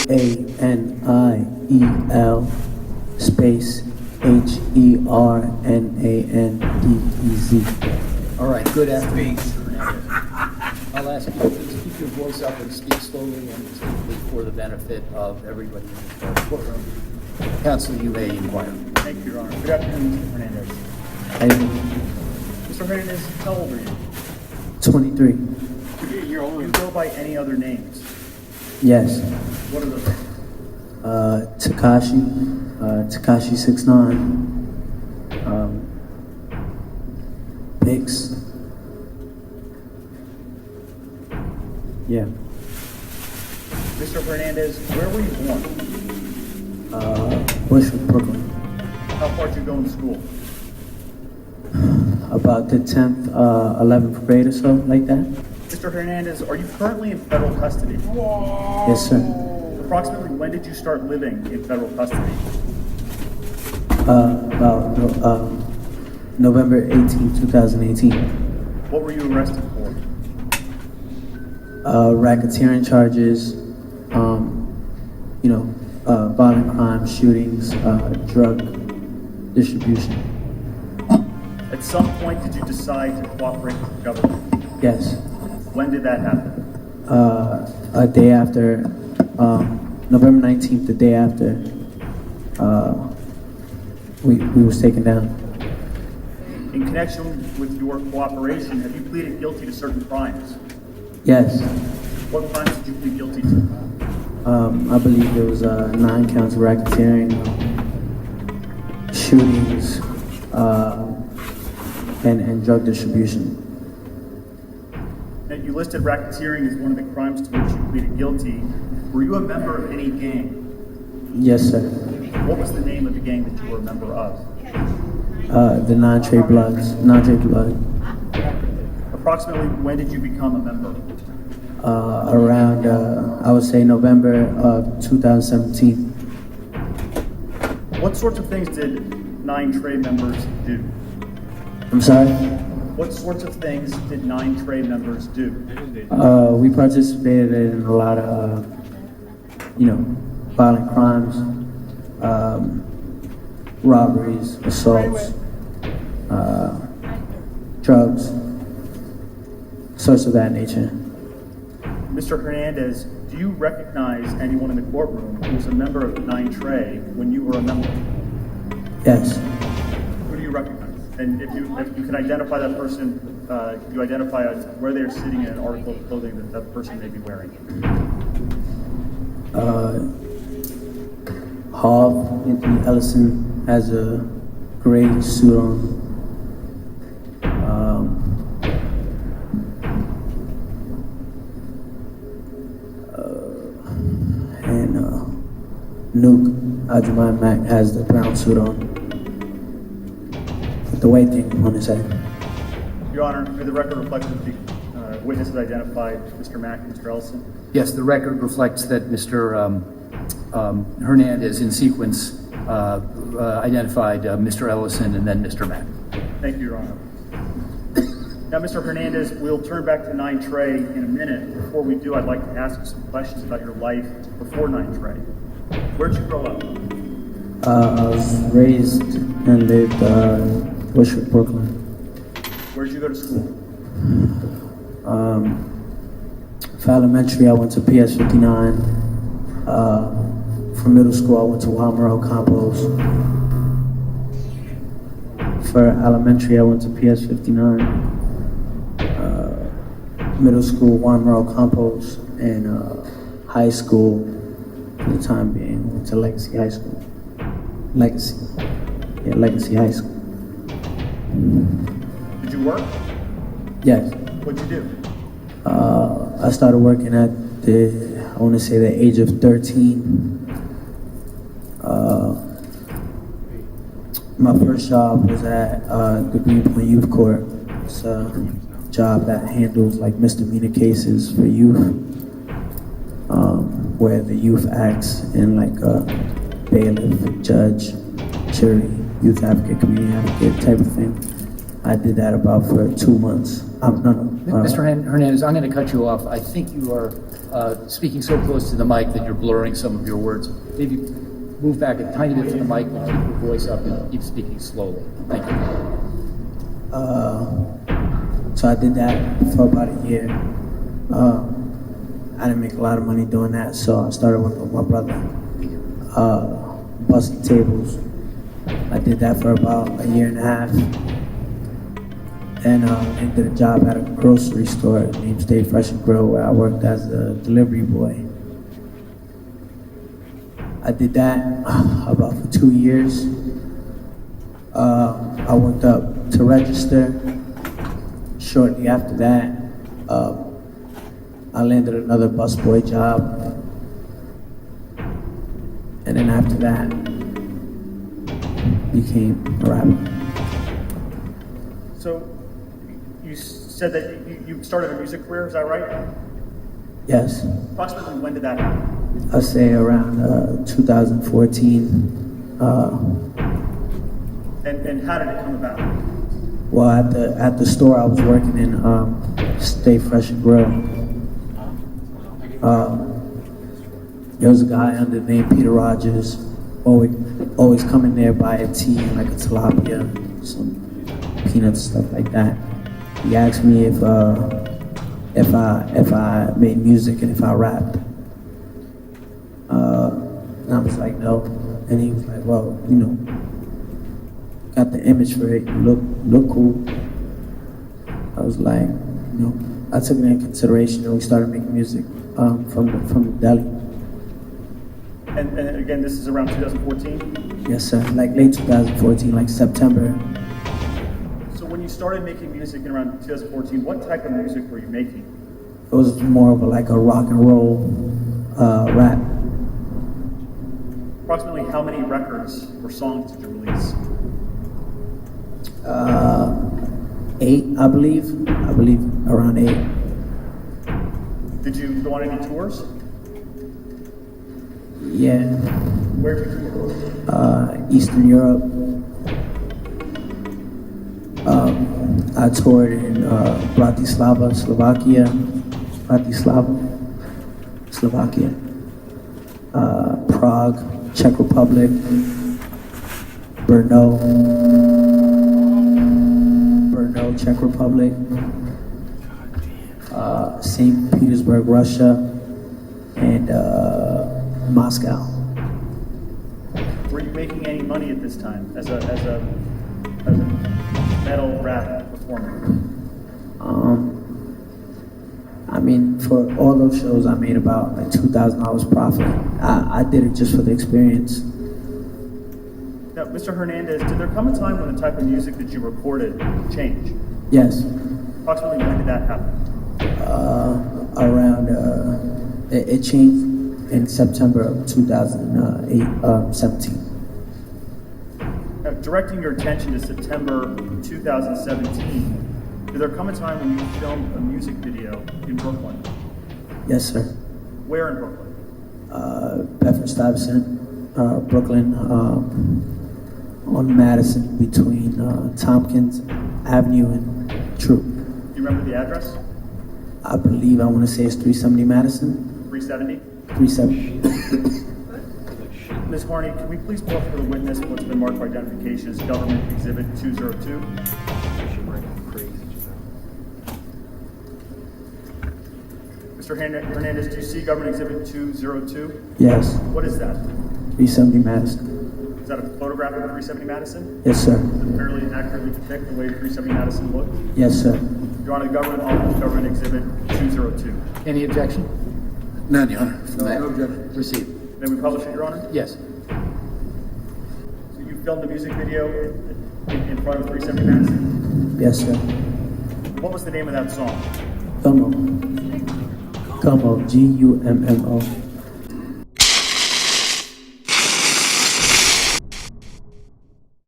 Daniel space Hernandez. All right, good afternoon, Mr. Hernandez. I'll ask you to please keep your voice up and speak slowly and distinctly for the benefit of everybody in the courtroom. Counsel, you may inquire. Thank you, Your Honor. Good afternoon, Mr. Hernandez. Mr. Hernandez, how old are you? 23. You're old. Do you go by any other names? Yes. What are those names? Tekashi 69. Pix. Yeah. Mr. Hernandez, where were you born? Bushwick, Brooklyn. How far did you go in school? About the 10th, 11th grade or so, like that. Mr. Hernandez, are you currently in federal custody? Yes, sir. Approximately when did you start living in federal custody? About November 18, 2018. What were you arrested for? Racketeering charges, violent crimes, shootings, drug distribution. At some point, did you decide to cooperate with the government? Yes. When did that happen? A day after, November 19th, the day after we was taken down. In connection with your cooperation, have you pleaded guilty to certain crimes? Yes. What crimes did you plead guilty to? I believe there was 9 counts of racketeering, shootings, and drug distribution. And you listed racketeering as one of the crimes to which you pleaded guilty. Were you a member of any gang? Yes, sir. What was the name of the gang that you were a member of? The non-Trey Bloods, non-Trey Blood. Approximately when did you become a member? Around, I would say November of 2017. What sorts of things did 9 Trey members do? I'm sorry? What sorts of things did 9 Trey members do? We participated in a lot of, violent crimes, robberies, assaults, drugs, sorts of that nature. Mr. Hernandez, do you recognize anyone in the courtroom who was a member of 9 Trey when you were a member? Yes. Who do you recognize? And if you can identify that person, you identify where they're sitting in an article of clothing that that person may be wearing. Hall, Anthony Ellison has a gray suit on. Nuke, Ajumai Mac has the brown suit on. With the white thing on his head. Your Honor, may the record reflect that the witnesses identified Mr. Mack and Mr. Ellison? Yes, the record reflects that Mr. Hernandez, in sequence, identified Mr. Ellison and then Mr. Mack. Thank you, Your Honor. Now, Mr. Hernandez, we'll turn back to 9 Trey in a minute. Before we do, I'd like to ask you some questions about your life before 9 Trey. Where'd you grow up? I was raised and lived Bushwick, Brooklyn. Where'd you go to school? For elementary, I went to PS 59. For middle school, I went to Walmart Campos. For elementary, I went to PS 59. Middle school, Walmart Campos, and high school, for the time being, went to Legacy High School. Legacy High School. Did you work? Yes. What'd you do? I started working at I want to say the age of 13. My first job was at the Greenpoint Youth Court. It's a job that handles like misdemeanor cases for youth, where the youth acts in like a bailiff, judge, jury, youth advocate, community advocate type of thing. I did that about for 2 months. Mr. Hernandez, I'm going to cut you off. I think you are speaking so close to the mic that you're blurring some of your words. Maybe move back a tiny bit from the mic and keep your voice up and keep speaking slowly. Thank you. So I did that for about a year. I didn't make a lot of money doing that, so I started working with my brother, busting tables. I did that for about a year and a half. Then I did a job at a grocery store named Stay Fresh and Grill, where I worked as a delivery boy. I did that about for 2 years. I worked up to register. Shortly after that, I landed another busboy job. And then after that, became a rapper. So you said that you started a music career, is that right? Yes. Approximately when did that happen? I'd say around 2014. And how did it come about? Well, at the store I was working in, Stay Fresh and Grill, there was a guy under the name Peter Rogers, always coming there buy a tea, like a tilapia, some peanuts, stuff like that. He asked me if I made music and if I rapped. And I was like, no. And he was like, well, you know, got the image for it, you look cool. I was like, you know, I took it into consideration and we started making music from the deli. And again, this is around 2014? Yes, sir. Like late 2014, like September. So when you started making music in around 2014, what type of music were you making? It was more of like a rock and roll rap. Approximately how many records or songs did you release? 8, I believe. Around 8. Did you go on any tours? Yeah. Where did you tour? Eastern Europe. I toured in Bratislava, Slovakia. Prague, Czech Republic. Brno, Czech Republic. St. Petersburg, Russia, and Moscow. Were you making any money at this time as a metal rap performer? I mean, for all those shows, I made about like $2,000 profit. I did it just for the experience. Now, Mr. Hernandez, did there come a time when the type of music that you recorded changed? Yes. Approximately when did that happen? It changed in September of 2017. Now, directing your attention to September 2017, did there come a time when you filmed a music video in Brooklyn? Yes, sir. Where in Brooklyn? Bedford-Stuyvesant, Brooklyn, on Madison between Tompkins Avenue and True. Do you remember the address? I believe, I want to say it's 370 Madison. 370? 370. Ms. Harney, can we please pull up for the witness what's been marked for identification as Government Exhibit 202? Mr. Hernandez, do you see Government Exhibit 202? Yes. What is that? 370 Madison. Is that a photograph of 370 Madison? Yes, sir. Does it fairly accurately depict the way 370 Madison looked? Yes, sir. Your Honor, the government offers Government Exhibit 202. Any objection? None, Your Honor. No objection. Proceed. May we publish it, Your Honor? Yes. So you filmed the music video in front of 370 Madison? Yes, sir. What was the name of that song? Gummo. Gummo. Gummo.